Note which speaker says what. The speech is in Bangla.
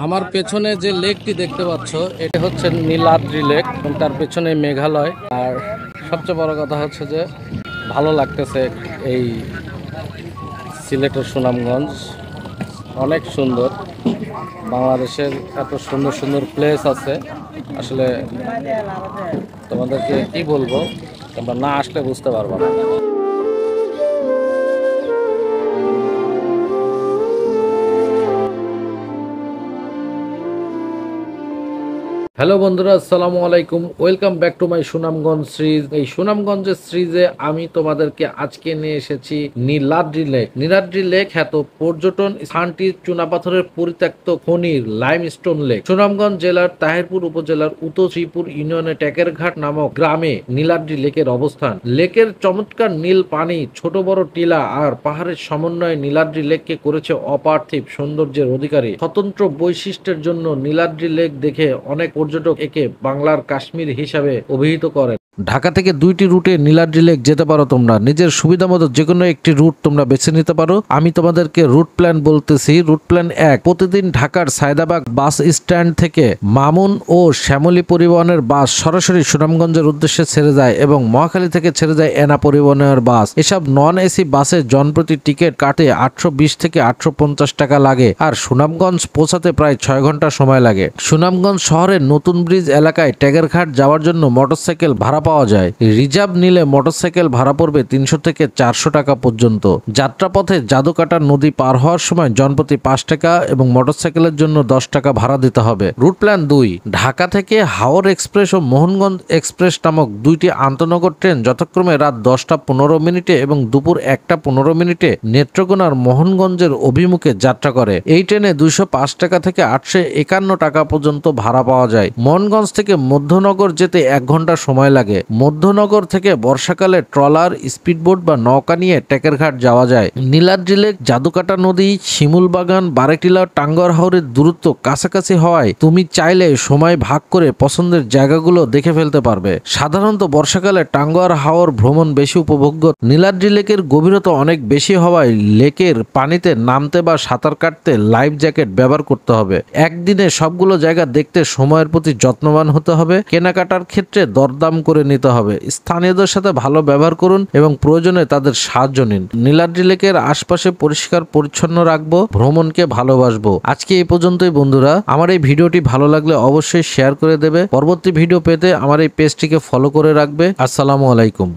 Speaker 1: আমার পেছনে যে লেকটি দেখতে পাচ্ছ এটা হচ্ছে নীলাদ্রি লেক এবং তার পেছনে মেঘালয়। আর সবচেয়ে বড় কথা হচ্ছে যে ভালো লাগতেছে এই সিলেটের সুনামগঞ্জ অনেক সুন্দর। বাংলাদেশের এত সুন্দর সুন্দর প্লেস আছে, আসলে তোমাদেরকে কি বলবো, তোমরা না আসলে বুঝতে পারবো না। হ্যালো বন্ধুরা, আসসালামু আলাইকুম, welcome back to my Sunamganj series. এই সুনামগঞ্জের সিরিজে আমি তোমাদেরকে আজকে নিয়ে এসেছি নীলাদ্রি লেক। নীলাদ্রি লেক খ্যাত পর্যটন স্থানটি চুনাপাথরের পরিত্যক্ত খনির লাইমস্টোন লেক। সুনামগঞ্জ জেলার তাহিরপুর উপজেলার উত্তর-শ্রীপুর ইউনিয়নের টেকেরঘাট নামক গ্রামে নীলাদ্রি লেকের অবস্থান। লেকের চমৎকার নীল পানি, ছোট বড় টিলা আর পাহাড়ের সমন্বয়ে নীলাদ্রি লেককে করেছে অপার্থিব সৌন্দর্যের অধিকারী। স্বতন্ত্র বৈশিষ্ট্যের জন্য নীলাদ্রি লেক দেখে অনেক পর্যটক একে বাংলার কাশ্মীর হিসাবে অভিহিত করেন। ঢাকা থেকে দুইটি রুটে নীলাদ্রি লেক যেতে পারো তোমরা। নিজের সুবিধা মতো যে কোনো একটি রুট তোমরা বেছে নিতে পারো। আমি তোমাদেরকে রুট প্ল্যান বলতেছি। রুট প্ল্যান 1, প্রতিদিন ঢাকার সায়দাবাগ বাস স্ট্যান্ড থেকে মামুন ও শ্যামলী পরিবহনের বাস সরাসরি সুনামগঞ্জের উদ্দেশ্যে ছেড়ে যায় এবং মহাখালী থেকে ছেড়ে যায় এনা পরিবহনের বাস। এসব নন এসি বাসে জনপ্রতি টিকিট কাটে 820 থেকে 850 টাকা লাগে আর সুনামগঞ্জ পৌঁছাতে প্রায় 6 ঘন্টা সময় লাগে। সুনামগঞ্জ শহরের নতুন ব্রিজ এলাকায় টেকেরঘাট যাওয়ার জন্য মোটরসাইকেল ভাড়া পাওয়া যায়। রিজার্ভ নিলে মোটরসাইকেল ভাড়া পড়বে 300 থেকে 400 টাকা পর্যন্ত। যাত্রাপথে জাদুকাটা নদী পার হওয়ার সময় জনপ্রতি 5 টাকা এবং মোটরসাইকেলের জন্য 10 টাকা ভাড়া দিতে হবে। রুট প্ল্যান 2, ঢাকা থেকে হাওর এক্সপ্রেস ও মোহনগঞ্জ এক্সপ্রেস নামক দুইটি আন্তনগর ট্রেন যথাক্রমে রাত 10টা 15 মিনিটে এবং দুপুর 1টা 15 মিনিটে নেত্রকোনার মোহনগঞ্জের অভিমুখে যাত্রা করে। এই ট্রেনে 205 টাকা থেকে 851 টাকা পর্যন্ত ভাড়া পাওয়া যায়। মোহনগঞ্জ থেকে মধ্যনগর যেতে 1 ঘন্টা সময় লাগে। মধ্যনগর থেকে বর্ষাকালে ট্রলার, স্পিডবোট বা নৌকা নিয়ে টেকেরঘাট যাওয়া যায়। নীলাদ্রি লেক, জাদুকাটা নদী, শিমুলবাগান, বারেটিলা, টাঙ্গুয়ার হাওরের দূরত্ব কাছাকাছি হওয়ায় তুমি চাইলে সময় ভাগ করে পছন্দের জায়গাগুলো দেখে ফেলতে পারবে। সাধারণত বর্ষাকালে টাঙ্গুয়ার হাওর ভ্রমণ বেশি উপভোগ্য। নীলাদ্রি লেকের গভীরতা অনেক বেশি হওয়ায় লেকের পানিতে নামতে বা সাঁতার কাটতে লাইফ জ্যাকেট ব্যবহার করতে হবে। একদিনে সবগুলো জায়গা দেখতে সময়ের প্রতি যত্নবান হতে হবে। কেনাকাটার ক্ষেত্রে দরদাম করে নিতে হবে। স্থানীয়দের সাথে ভালো ব্যবহার করুন এবং প্রয়োজনে তাদের সাহায্য নিন। নীলাদ্রি লেকের আশপাশে পরিষ্কার পরিচ্ছন্ন রাখবো, ভ্রমণকে ভালোবাসবো। আজকে এই পর্যন্তই বন্ধুরা। আমার এই ভিডিওটি ভালো লাগলে অবশ্যই শেয়ার করে দেবে। পরবর্তী ভিডিও পেতে আমার এই পেজটিকে ফলো করে রাখবে। আসসালামু আলাইকুম।